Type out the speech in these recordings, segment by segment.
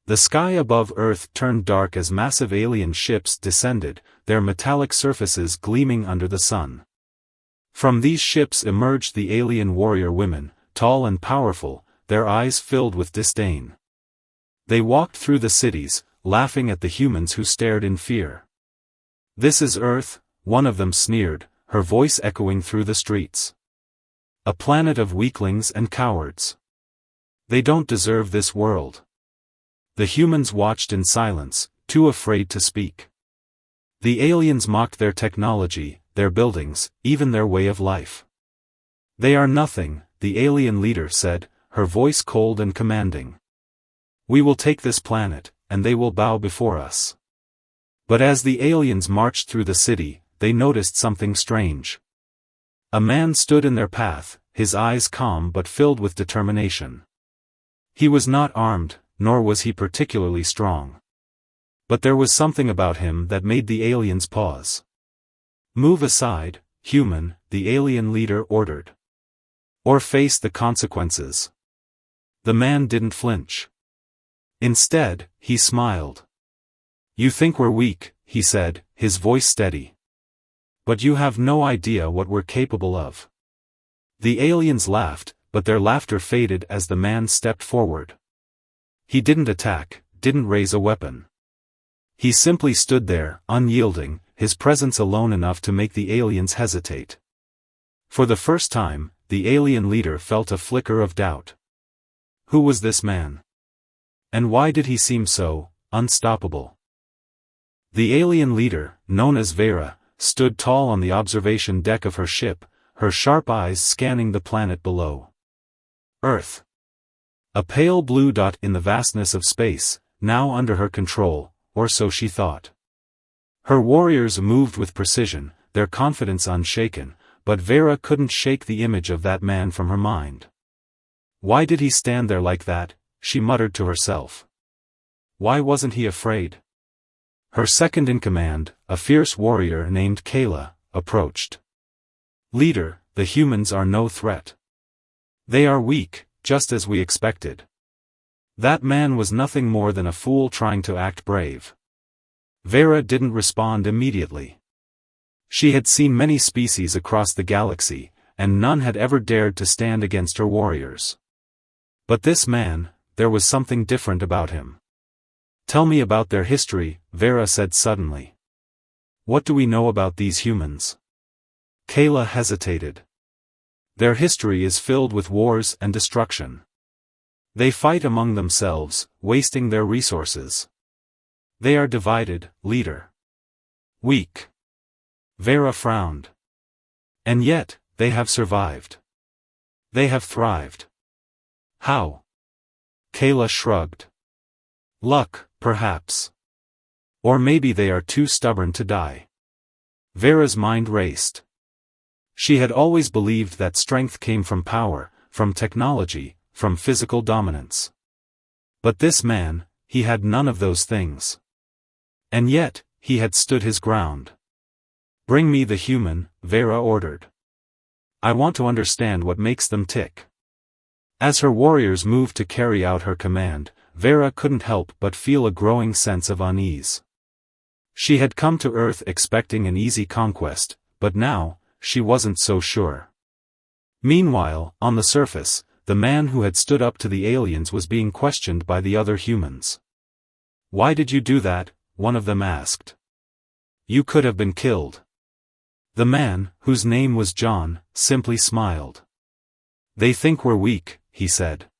The sky above Earth turned dark as massive alien ships descended, their metallic surfaces gleaming under the sun. From these ships emerged the alien warrior women, tall and powerful, their eyes filled with disdain. They walked through the cities, laughing at the humans who stared in fear. "This is Earth," one of them sneered, her voice echoing through the streets. "A planet of weaklings and cowards. They don't deserve this world." The humans watched in silence, too afraid to speak. The aliens mocked their technology, their buildings, even their way of life. "They are nothing," the alien leader said, her voice cold and commanding. "We will take this planet, and they will bow before us." But as the aliens marched through the city, they noticed something strange. A man stood in their path, his eyes calm but filled with determination. He was not armed, nor was he particularly strong. But there was something about him that made the aliens pause. "Move aside, human," the alien leader ordered. "Or face the consequences." The man didn't flinch. Instead, he smiled. "You think we're weak," he said, his voice steady. "But you have no idea what we're capable of." The aliens laughed, but their laughter faded as the man stepped forward. He didn't attack, didn't raise a weapon. He simply stood there, unyielding, his presence alone enough to make the aliens hesitate. For the first time, the alien leader felt a flicker of doubt. Who was this man? And why did he seem so unstoppable? The alien leader, known as Vera, stood tall on the observation deck of her ship, her sharp eyes scanning the planet below. Earth. A pale blue dot in the vastness of space, now under her control, or so she thought. Her warriors moved with precision, their confidence unshaken, but Vera couldn't shake the image of that man from her mind. Why did he stand there like that, she muttered to herself. Why wasn't he afraid? Her second in command, a fierce warrior named Kayla, approached. "Leader, the humans are no threat. They are weak, just as we expected." That man was nothing more than a fool trying to act brave. Vera didn't respond immediately. She had seen many species across the galaxy, and none had ever dared to stand against her warriors. But this man, there was something different about him. "Tell me about their history," Vera said suddenly. "What do we know about these humans?" Kayla hesitated. "Their history is filled with wars and destruction. They fight among themselves, wasting their resources. They are divided, leader. Weak." Vera frowned. "And yet, they have survived. They have thrived. How?" Kayla shrugged. "Luck, perhaps. Or maybe they are too stubborn to die." Vera's mind raced. She had always believed that strength came from power, from technology, from physical dominance. But this man, he had none of those things. And yet, he had stood his ground. "Bring me the human," Vera ordered. "I want to understand what makes them tick." As her warriors moved to carry out her command, Vera couldn't help but feel a growing sense of unease. She had come to Earth expecting an easy conquest, but now, she wasn't so sure. Meanwhile, on the surface, the man who had stood up to the aliens was being questioned by the other humans. "Why did you do that?" one of them asked. "You could have been killed." The man, whose name was John, simply smiled. "They think we're weak," he said.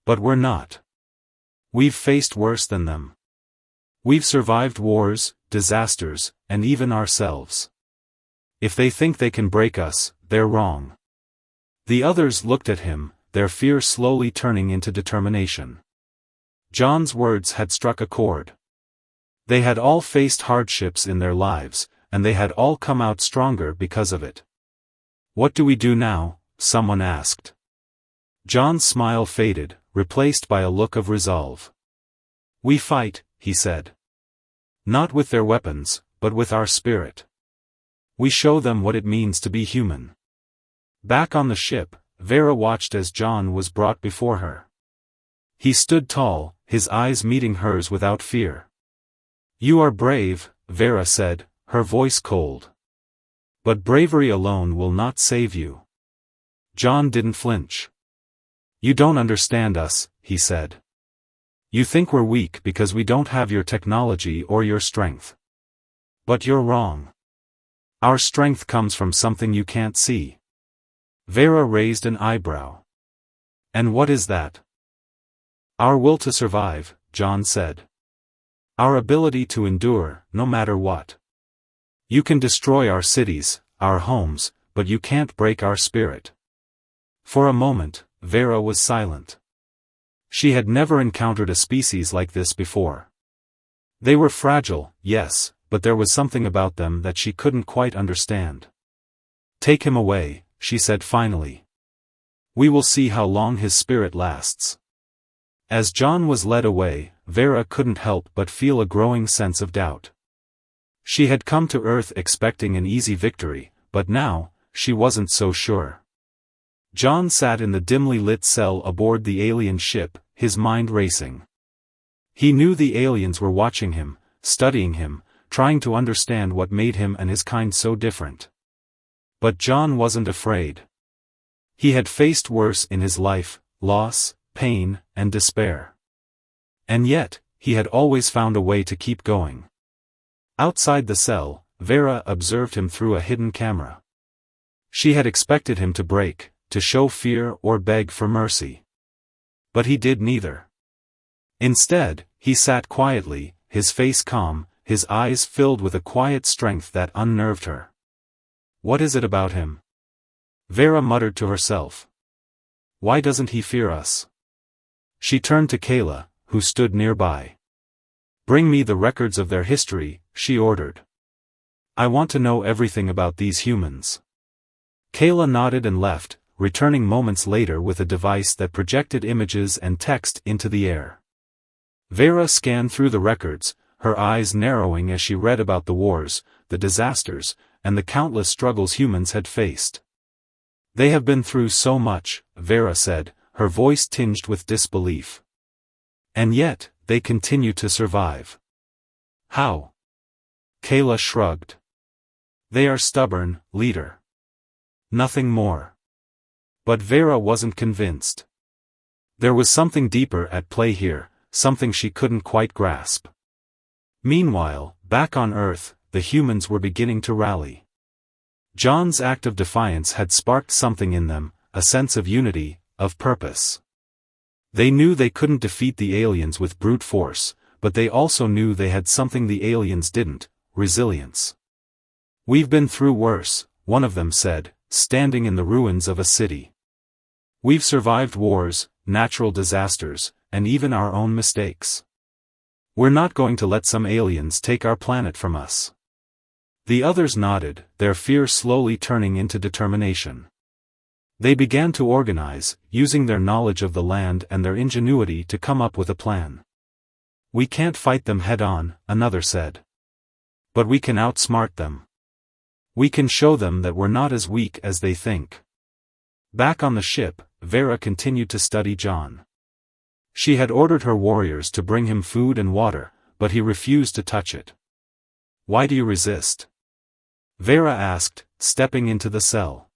"But we're not. We've faced worse than them. We've survived wars, disasters, and even ourselves. If they think they can break us, they're wrong." The others looked at him, their fear slowly turning into determination. John's words had struck a chord. They had all faced hardships in their lives, and they had all come out stronger because of it. "What do we do now?" someone asked. John's smile faded, replaced by a look of resolve. "We fight," he said. "Not with their weapons, but with our spirit. We show them what it means to be human." Back on the ship, Vera watched as John was brought before her. He stood tall, his eyes meeting hers without fear. "You are brave," Vera said, her voice cold. "But bravery alone will not save you." John didn't flinch. "You don't understand us," he said. "You think we're weak because we don't have your technology or your strength. But you're wrong. Our strength comes from something you can't see." Vera raised an eyebrow. "And what is that?" "Our will to survive," John said. "Our ability to endure, no matter what. You can destroy our cities, our homes, but you can't break our spirit." For a moment, Vera was silent. She had never encountered a species like this before. They were fragile, yes, but there was something about them that she couldn't quite understand. "Take him away," she said finally. "We will see how long his spirit lasts." As John was led away, Vera couldn't help but feel a growing sense of doubt. She had come to Earth expecting an easy victory, but now, she wasn't so sure. John sat in the dimly lit cell aboard the alien ship, his mind racing. He knew the aliens were watching him, studying him, trying to understand what made him and his kind so different. But John wasn't afraid. He had faced worse in his life: loss, pain, and despair. And yet, he had always found a way to keep going. Outside the cell, Vera observed him through a hidden camera. She had expected him to break, to show fear or beg for mercy. But he did neither. Instead, he sat quietly, his face calm, his eyes filled with a quiet strength that unnerved her. "What is it about him?" Vera muttered to herself. "Why doesn't he fear us?" She turned to Kayla, who stood nearby. "Bring me the records of their history," she ordered. "I want to know everything about these humans." Kayla nodded and left, returning moments later with a device that projected images and text into the air. Vera scanned through the records, her eyes narrowing as she read about the wars, the disasters, and the countless struggles humans had faced. "They have been through so much," Vera said, her voice tinged with disbelief. "And yet, they continue to survive. How?" Kayla shrugged. "They are stubborn, leader. Nothing more." But Vera wasn't convinced. There was something deeper at play here, something she couldn't quite grasp. Meanwhile, back on Earth, the humans were beginning to rally. John's act of defiance had sparked something in them, a sense of unity, of purpose. They knew they couldn't defeat the aliens with brute force, but they also knew they had something the aliens didn't: resilience. "We've been through worse," one of them said, standing in the ruins of a city. "We've survived wars, natural disasters, and even our own mistakes. We're not going to let some aliens take our planet from us." The others nodded, their fear slowly turning into determination. They began to organize, using their knowledge of the land and their ingenuity to come up with a plan. "We can't fight them head-on," another said. "But we can outsmart them. We can show them that we're not as weak as they think." Back on the ship, Vera continued to study John. She had ordered her warriors to bring him food and water, but he refused to touch it. "Why do you resist?" Vera asked, stepping into the cell.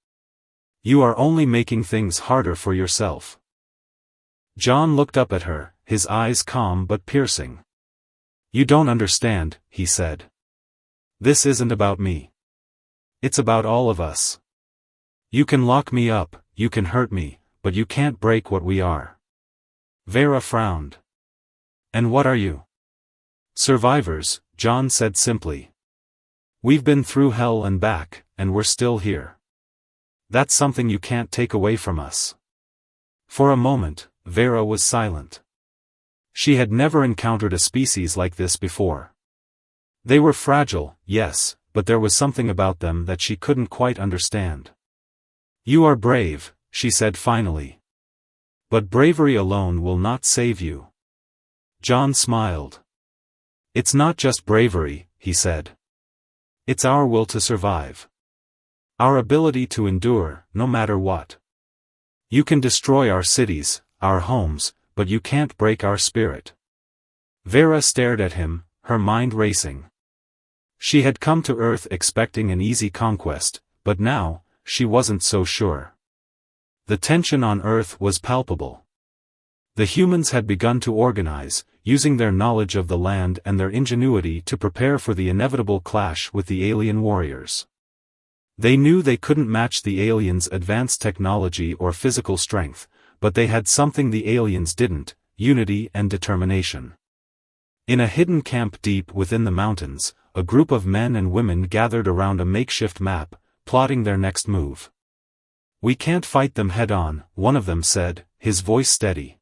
"You are only making things harder for yourself." John looked up at her, his eyes calm but piercing. "You don't understand," he said. "This isn't about me. It's about all of us. You can lock me up, you can hurt me, but you can't break what we are." Vera frowned. "And what are you?" "Survivors," John said simply. "We've been through hell and back, and we're still here. That's something you can't take away from us." For a moment, Vera was silent. She had never encountered a species like this before. They were fragile, yes, but there was something about them that she couldn't quite understand. "You are brave," she said finally. "But bravery alone will not save you." John smiled. "It's not just bravery," he said. "It's our will to survive. Our ability to endure, no matter what. You can destroy our cities, our homes, but you can't break our spirit." Vera stared at him, her mind racing. She had come to Earth expecting an easy conquest, but now, she wasn't so sure. The tension on Earth was palpable. The humans had begun to organize, using their knowledge of the land and their ingenuity to prepare for the inevitable clash with the alien warriors. They knew they couldn't match the aliens' advanced technology or physical strength, but they had something the aliens didn't: unity and determination. In a hidden camp deep within the mountains, a group of men and women gathered around a makeshift map, plotting their next move. "We can't fight them head-on," one of them said, his voice steady.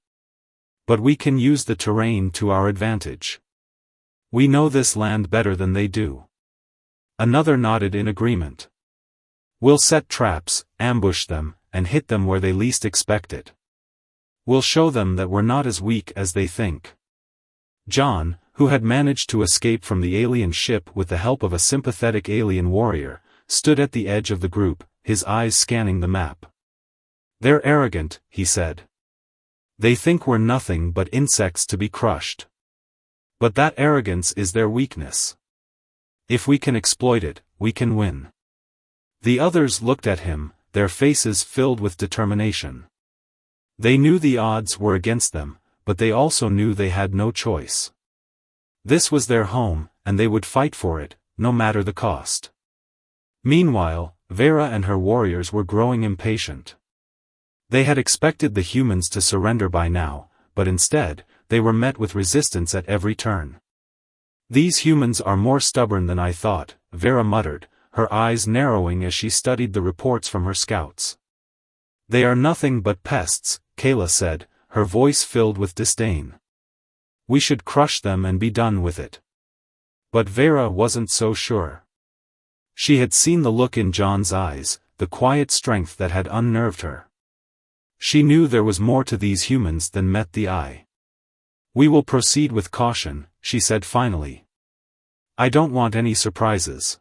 "But we can use the terrain to our advantage. We know this land better than they do." Another nodded in agreement. "We'll set traps, ambush them, and hit them where they least expect it. We'll show them that we're not as weak as they think." John, who had managed to escape from the alien ship with the help of a sympathetic alien warrior, stood at the edge of the group, his eyes scanning the map. "They're arrogant," he said. "They think we're nothing but insects to be crushed. But that arrogance is their weakness. If we can exploit it, we can win." The others looked at him, their faces filled with determination. They knew the odds were against them, but they also knew they had no choice. This was their home, and they would fight for it, no matter the cost. Meanwhile, Vera and her warriors were growing impatient. They had expected the humans to surrender by now, but instead, they were met with resistance at every turn. "These humans are more stubborn than I thought," Vera muttered, her eyes narrowing as she studied the reports from her scouts. "They are nothing but pests," Kayla said, her voice filled with disdain. "We should crush them and be done with it." But Vera wasn't so sure. She had seen the look in John's eyes, the quiet strength that had unnerved her. She knew there was more to these humans than met the eye. "We will proceed with caution," she said finally. "I don't want any surprises."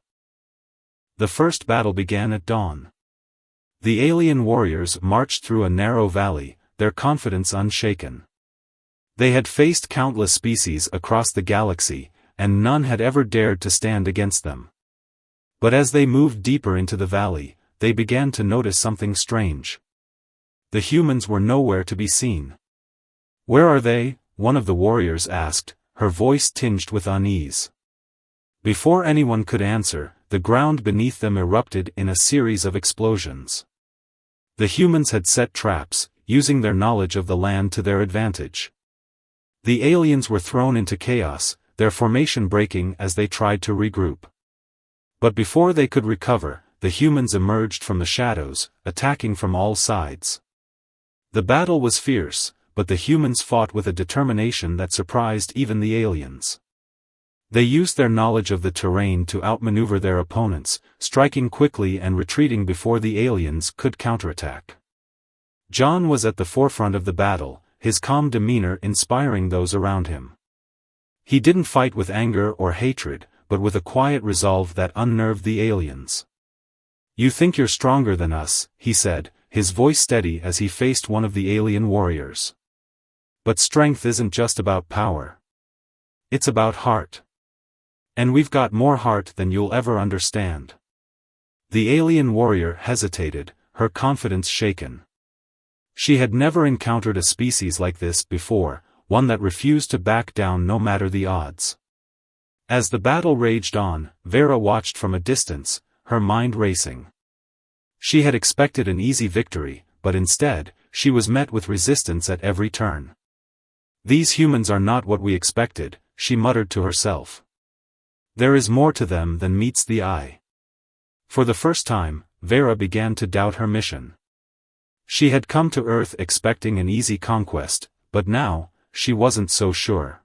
The first battle began at dawn. The alien warriors marched through a narrow valley, their confidence unshaken. They had faced countless species across the galaxy, and none had ever dared to stand against them. But as they moved deeper into the valley, they began to notice something strange. The humans were nowhere to be seen. "Where are they?" one of the warriors asked, her voice tinged with unease. Before anyone could answer, the ground beneath them erupted in a series of explosions. The humans had set traps, using their knowledge of the land to their advantage. The aliens were thrown into chaos, their formation breaking as they tried to regroup. But before they could recover, the humans emerged from the shadows, attacking from all sides. The battle was fierce, but the humans fought with a determination that surprised even the aliens. They used their knowledge of the terrain to outmaneuver their opponents, striking quickly and retreating before the aliens could counterattack. John was at the forefront of the battle, his calm demeanor inspiring those around him. He didn't fight with anger or hatred, but with a quiet resolve that unnerved the aliens. "You think you're stronger than us," he said, his voice steady as he faced one of the alien warriors. "But strength isn't just about power. It's about heart. And we've got more heart than you'll ever understand." The alien warrior hesitated, her confidence shaken. She had never encountered a species like this before, one that refused to back down no matter the odds. As the battle raged on, Vera watched from a distance, her mind racing. She had expected an easy victory, but instead, she was met with resistance at every turn. "These humans are not what we expected," she muttered to herself. "There is more to them than meets the eye." For the first time, Vera began to doubt her mission. She had come to Earth expecting an easy conquest, but now, she wasn't so sure.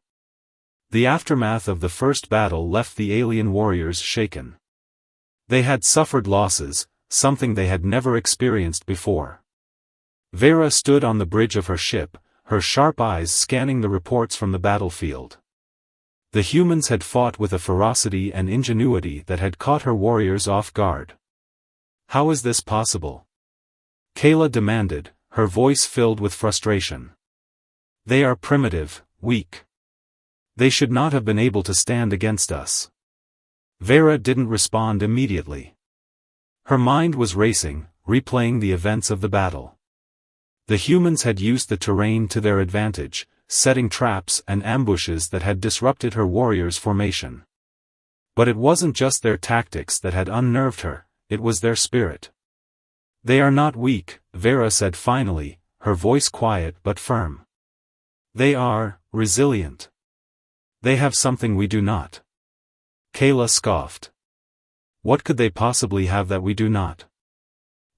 The aftermath of the first battle left the alien warriors shaken. They had suffered losses, something they had never experienced before. Vera stood on the bridge of her ship, her sharp eyes scanning the reports from the battlefield. The humans had fought with a ferocity and ingenuity that had caught her warriors off guard. "How is this possible?" Kayla demanded, her voice filled with frustration. "They are primitive, weak. They should not have been able to stand against us. Vera didn't respond immediately. Her mind was racing, replaying the events of the battle. The humans had used the terrain to their advantage, setting traps and ambushes that had disrupted her warriors' formation. But it wasn't just their tactics that had unnerved her, it was their spirit. They are not weak, Vera said finally, her voice quiet but firm. They are resilient. They have something we do not. Kayla scoffed. What could they possibly have that we do not?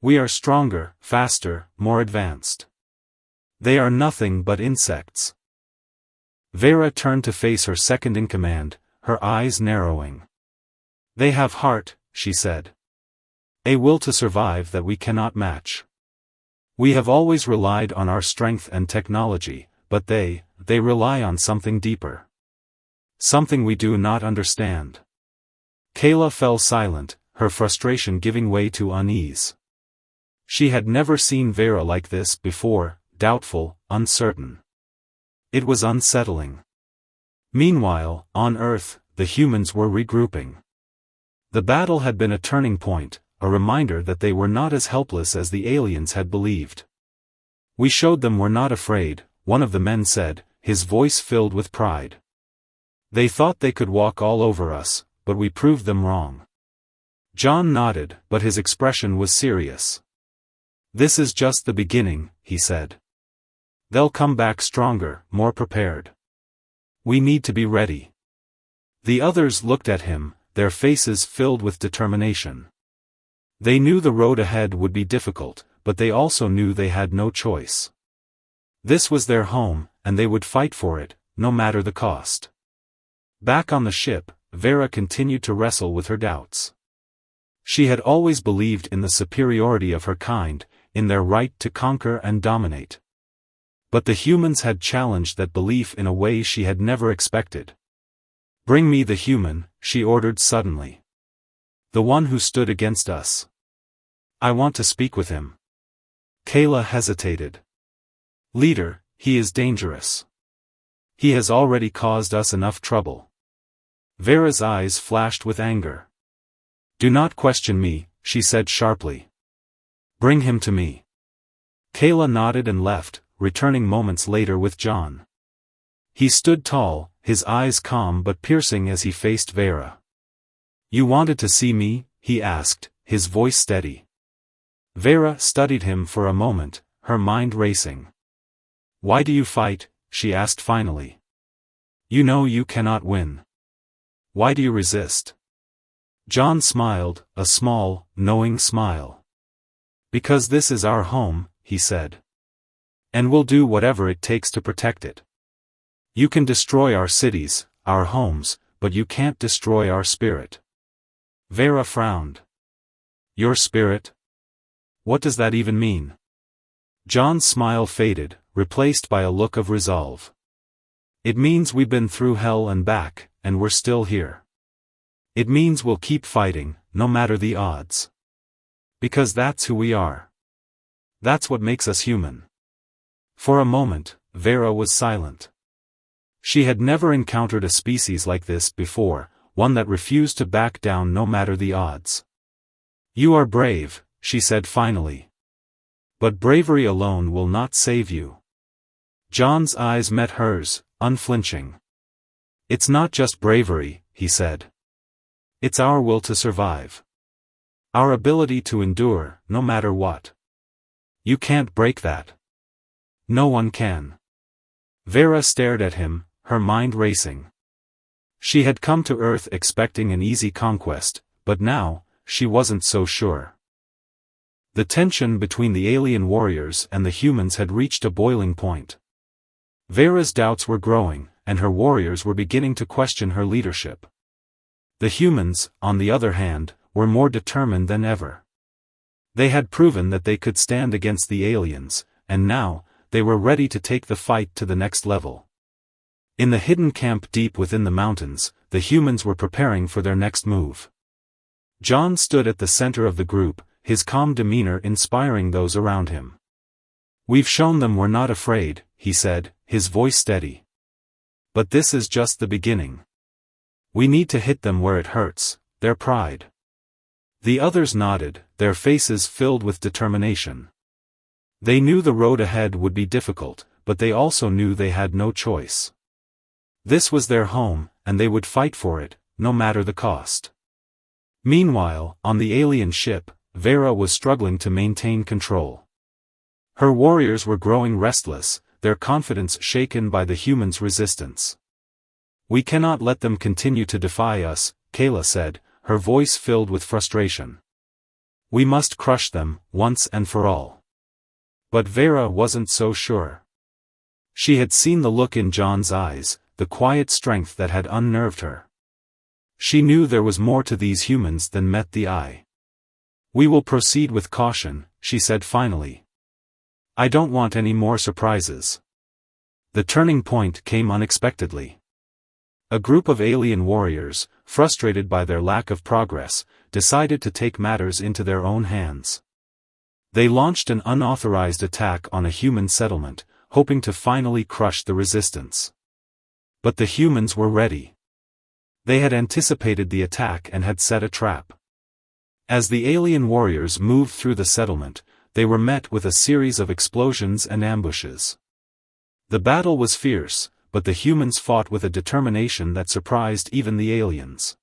We are stronger, faster, more advanced. They are nothing but insects. Vera turned to face her second-in-command, her eyes narrowing. They have heart, she said. A will to survive that we cannot match. We have always relied on our strength and technology, but they rely on something deeper. Something we do not understand. Kayla fell silent, her frustration giving way to unease. She had never seen Vera like this before, doubtful, uncertain. It was unsettling. Meanwhile, on Earth, the humans were regrouping. The battle had been a turning point, a reminder that they were not as helpless as the aliens had believed. We showed them we're not afraid, one of the men said, his voice filled with pride. They thought they could walk all over us, but we proved them wrong. John nodded, but his expression was serious. This is just the beginning, he said. They'll come back stronger, more prepared. We need to be ready. The others looked at him, their faces filled with determination. They knew the road ahead would be difficult, but they also knew they had no choice. This was their home, and they would fight for it, no matter the cost. Back on the ship, Vera continued to wrestle with her doubts. She had always believed in the superiority of her kind, in their right to conquer and dominate. But the humans had challenged that belief in a way she had never expected. Bring me the human, she ordered suddenly. The one who stood against us. I want to speak with him. Kayla hesitated. Leader, he is dangerous. He has already caused us enough trouble. Vera's eyes flashed with anger. Do not question me, she said sharply. Bring him to me. Kayla nodded and left, returning moments later with John. He stood tall, his eyes calm but piercing as he faced Vera. You wanted to see me? He asked, his voice steady. Vera studied him for a moment, her mind racing. Why do you fight? She asked finally. You know you cannot win. Why do you resist? John smiled, a small, knowing smile. Because this is our home, he said. And we'll do whatever it takes to protect it. You can destroy our cities, our homes, but you can't destroy our spirit. Vera frowned. Your spirit? What does that even mean? John's smile faded, replaced by a look of resolve. It means we've been through hell and back, and we're still here. It means we'll keep fighting, no matter the odds. Because that's who we are. That's what makes us human. For a moment, Vera was silent. She had never encountered a species like this before, one that refused to back down no matter the odds. You are brave, she said finally. But bravery alone will not save you. John's eyes met hers, unflinching. It's not just bravery, he said. It's our will to survive. Our ability to endure, no matter what. You can't break that. No one can. Vera stared at him, her mind racing. She had come to Earth expecting an easy conquest, but now, she wasn't so sure. The tension between the alien warriors and the humans had reached a boiling point. Vera's doubts were growing, and her warriors were beginning to question her leadership. The humans, on the other hand, were more determined than ever. They had proven that they could stand against the aliens, and now, they were ready to take the fight to the next level. In the hidden camp deep within the mountains, the humans were preparing for their next move. John stood at the center of the group, his calm demeanor inspiring those around him. We've shown them we're not afraid, he said, his voice steady. But this is just the beginning. We need to hit them where it hurts, their pride. The others nodded, their faces filled with determination. They knew the road ahead would be difficult, but they also knew they had no choice. This was their home, and they would fight for it, no matter the cost. Meanwhile, on the alien ship, Vera was struggling to maintain control. Her warriors were growing restless, their confidence shaken by the humans' resistance. "We cannot let them continue to defy us," Kayla said, her voice filled with frustration. "We must crush them, once and for all." But Vera wasn't so sure. She had seen the look in John's eyes, the quiet strength that had unnerved her. She knew there was more to these humans than met the eye. "We will proceed with caution," she said finally. "I don't want any more surprises." The turning point came unexpectedly. A group of alien warriors, frustrated by their lack of progress, decided to take matters into their own hands. They launched an unauthorized attack on a human settlement, hoping to finally crush the resistance. But the humans were ready. They had anticipated the attack and had set a trap. As the alien warriors moved through the settlement, they were met with a series of explosions and ambushes. The battle was fierce, but the humans fought with a determination that surprised even the aliens.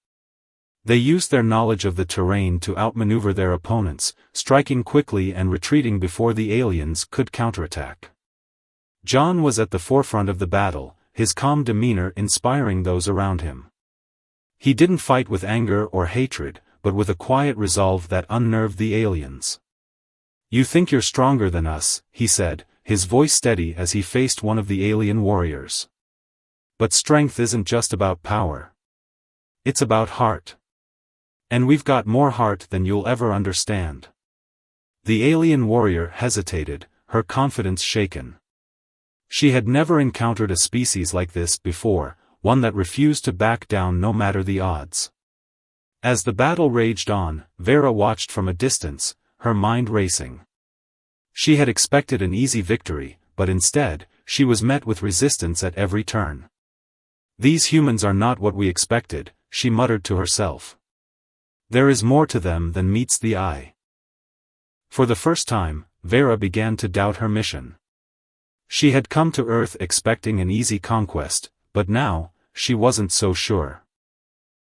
They used their knowledge of the terrain to outmaneuver their opponents, striking quickly and retreating before the aliens could counterattack. John was at the forefront of the battle, his calm demeanor inspiring those around him. He didn't fight with anger or hatred, but with a quiet resolve that unnerved the aliens. "You think you're stronger than us," he said, his voice steady as he faced one of the alien warriors. "But strength isn't just about power. It's about heart. And we've got more heart than you'll ever understand." The alien warrior hesitated, her confidence shaken. She had never encountered a species like this before, one that refused to back down no matter the odds. As the battle raged on, Vera watched from a distance, her mind racing. She had expected an easy victory, but instead, she was met with resistance at every turn. "These humans are not what we expected," she muttered to herself. "There is more to them than meets the eye." For the first time, Vera began to doubt her mission. She had come to Earth expecting an easy conquest, but now, she wasn't so sure.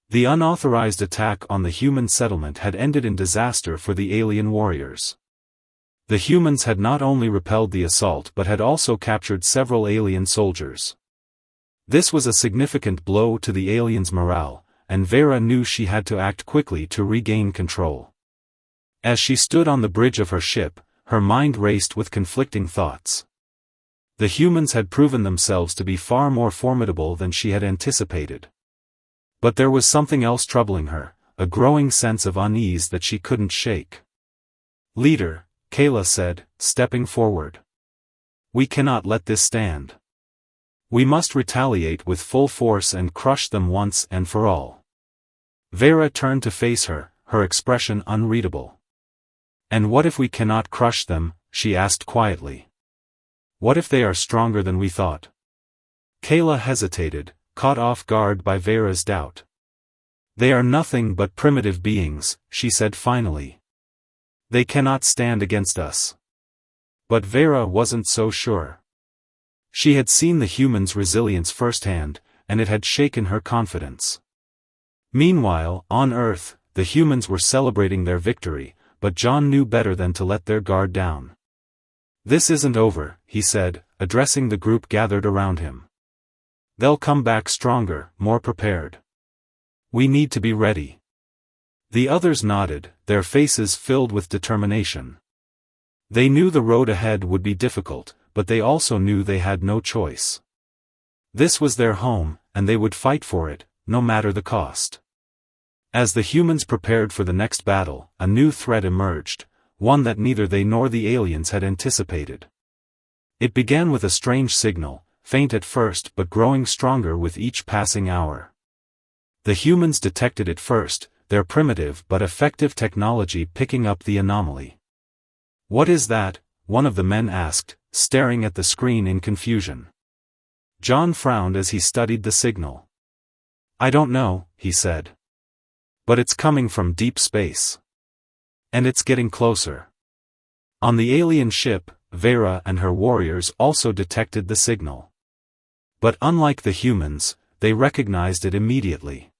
The unauthorized attack on the human settlement had ended in disaster for the alien warriors. The humans had not only repelled the assault but had also captured several alien soldiers. This was a significant blow to the aliens' morale, and Vera knew she had to act quickly to regain control. As she stood on the bridge of her ship, her mind raced with conflicting thoughts. The humans had proven themselves to be far more formidable than she had anticipated. But there was something else troubling her, a growing sense of unease that she couldn't shake. "Leader," Kayla said, stepping forward. "We cannot let this stand. We must retaliate with full force and crush them once and for all." Vera turned to face her, her expression unreadable. "And what if we cannot crush them?" she asked quietly. "What if they are stronger than we thought?" Kayla hesitated, caught off guard by Vera's doubt. "They are nothing but primitive beings," she said finally. "They cannot stand against us." But Vera wasn't so sure. She had seen the humans' resilience firsthand, and it had shaken her confidence. Meanwhile, on Earth, the humans were celebrating their victory, but John knew better than to let their guard down. "This isn't over," he said, addressing the group gathered around him. "They'll come back stronger, more prepared. We need to be ready." The others nodded, their faces filled with determination. They knew the road ahead would be difficult, but they also knew they had no choice. This was their home, and they would fight for it, no matter the cost. As the humans prepared for the next battle, a new threat emerged, one that neither they nor the aliens had anticipated. It began with a strange signal, faint at first but growing stronger with each passing hour. The humans detected it first, their primitive but effective technology picking up the anomaly. "What is that?" one of the men asked, staring at the screen in confusion. John frowned as he studied the signal. I don't know, he said. But it's coming from deep space. And it's getting closer. On the alien ship, Vera and her warriors also detected the signal. But unlike the humans, they recognized it immediately.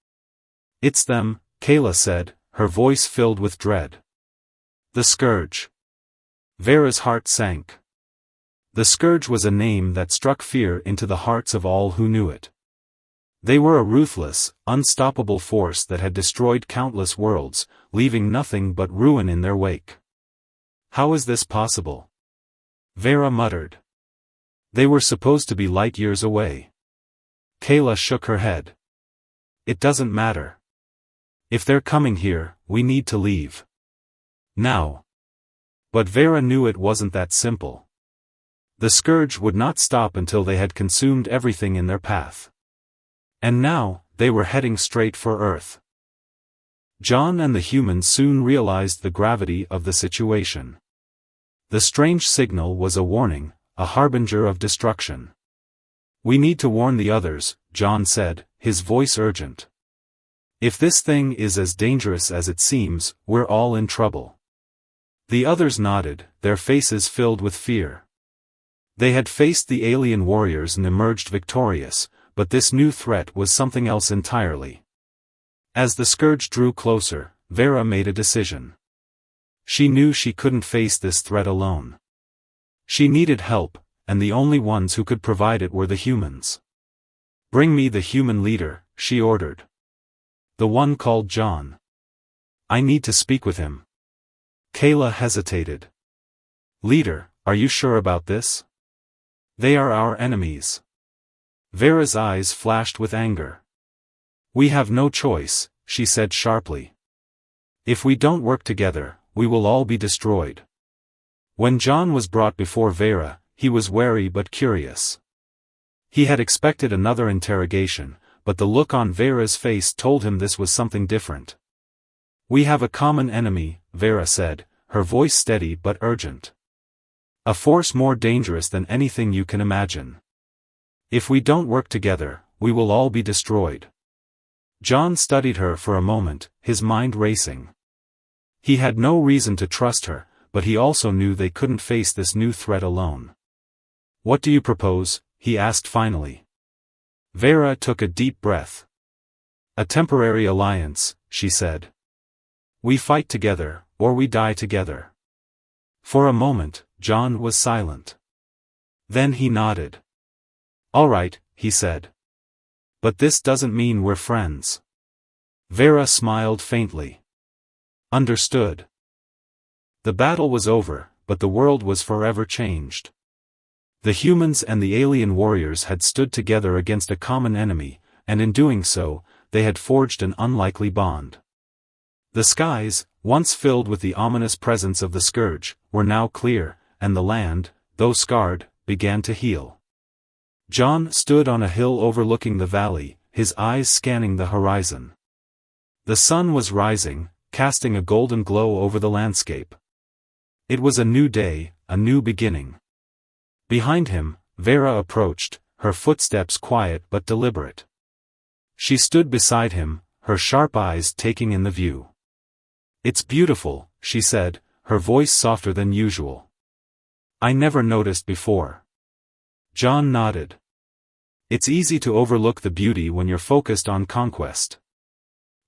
It's them, Kayla said, her voice filled with dread. The Scourge. Vera's heart sank. The Scourge was a name that struck fear into the hearts of all who knew it. They were a ruthless, unstoppable force that had destroyed countless worlds, leaving nothing but ruin in their wake. How is this possible? Vera muttered. They were supposed to be light years away. Kayla shook her head. It doesn't matter. If they're coming here, we need to leave. Now. But Vera knew it wasn't that simple. The Scourge would not stop until they had consumed everything in their path. And now, they were heading straight for Earth. John and the humans soon realized the gravity of the situation. The strange signal was a warning, a harbinger of destruction. We need to warn the others, John said, his voice urgent. If this thing is as dangerous as it seems, we're all in trouble. The others nodded, their faces filled with fear. They had faced the alien warriors and emerged victorious, but this new threat was something else entirely. As the Scourge drew closer, Vera made a decision. She knew she couldn't face this threat alone. She needed help, and the only ones who could provide it were the humans. Bring me the human leader, she ordered. The one called John. I need to speak with him. Kayla hesitated. Leader, are you sure about this? They are our enemies. Vera's eyes flashed with anger. We have no choice, she said sharply. If we don't work together, we will all be destroyed. When John was brought before Vera, he was wary but curious. He had expected another interrogation, but the look on Vera's face told him this was something different. We have a common enemy, Vera said, her voice steady but urgent. A force more dangerous than anything you can imagine. If we don't work together, we will all be destroyed. John studied her for a moment, his mind racing. He had no reason to trust her, but he also knew they couldn't face this new threat alone. What do you propose? He asked finally. Vera took a deep breath. A temporary alliance, she said. We fight together, or we die together. For a moment, John was silent. Then he nodded. All right, he said. But this doesn't mean we're friends. Vera smiled faintly. Understood. The battle was over, but the world was forever changed. The humans and the alien warriors had stood together against a common enemy, and in doing so, they had forged an unlikely bond. The skies, once filled with the ominous presence of the Scourge, were now clear, and the land, though scarred, began to heal. John stood on a hill overlooking the valley, his eyes scanning the horizon. The sun was rising, casting a golden glow over the landscape. It was a new day, a new beginning. Behind him, Vera approached, her footsteps quiet but deliberate. She stood beside him, her sharp eyes taking in the view. It's beautiful, she said, her voice softer than usual. I never noticed before. John nodded. It's easy to overlook the beauty when you're focused on conquest.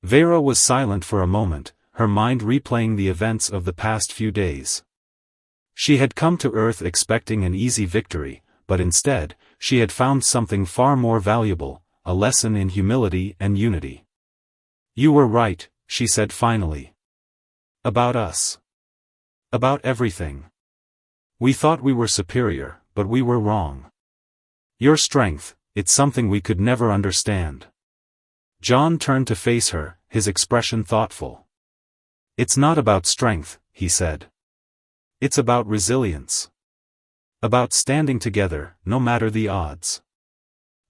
Vera was silent for a moment, her mind replaying the events of the past few days. She had come to Earth expecting an easy victory, but instead, she had found something far more valuable, a lesson in humility and unity. You were right, she said finally. About us. About everything. We thought we were superior, but we were wrong. Your strength, it's something we could never understand. John turned to face her, his expression thoughtful. It's not about strength, he said. It's about resilience. About standing together, no matter the odds.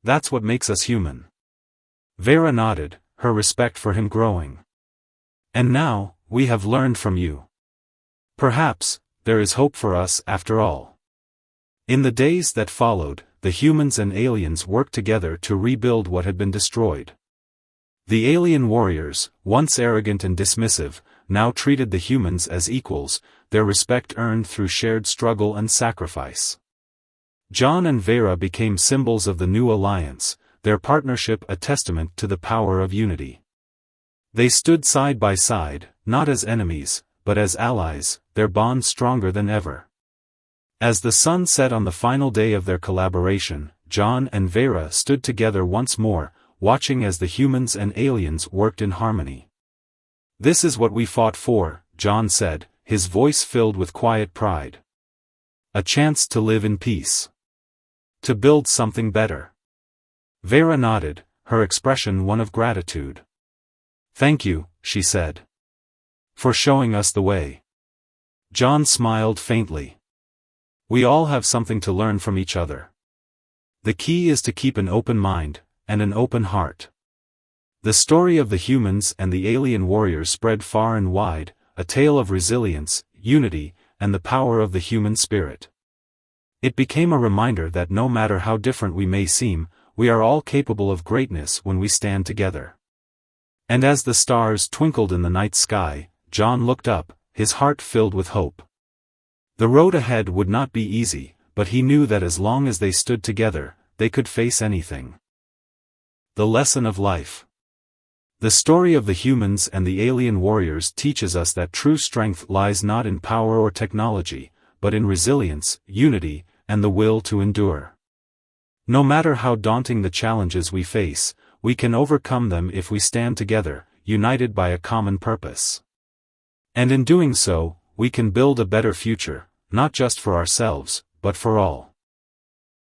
That's what makes us human. Vera nodded, her respect for him growing. And now, we have learned from you. Perhaps, there is hope for us after all. In the days that followed, the humans and aliens worked together to rebuild what had been destroyed. The alien warriors, once arrogant and dismissive, now treated the humans as equals, their respect earned through shared struggle and sacrifice. John and Vera became symbols of the new alliance, their partnership a testament to the power of unity. They stood side by side, not as enemies, but as allies, their bond stronger than ever. As the sun set on the final day of their collaboration, John and Vera stood together once more, watching as the humans and aliens worked in harmony. "This is what we fought for," John said, his voice filled with quiet pride. "A chance to live in peace. To build something better." Vera nodded, her expression one of gratitude. "Thank you," she said. "For showing us the way." John smiled faintly. "We all have something to learn from each other. The key is to keep an open mind, and an open heart." The story of the humans and the alien warriors spread far and wide, a tale of resilience, unity, and the power of the human spirit. It became a reminder that no matter how different we may seem, we are all capable of greatness when we stand together. And as the stars twinkled in the night sky, John looked up, his heart filled with hope. The road ahead would not be easy, but he knew that as long as they stood together, they could face anything. The lesson of life. The story of the humans and the alien warriors teaches us that true strength lies not in power or technology, but in resilience, unity, and the will to endure. No matter how daunting the challenges we face, we can overcome them if we stand together, united by a common purpose. And in doing so, we can build a better future, not just for ourselves, but for all.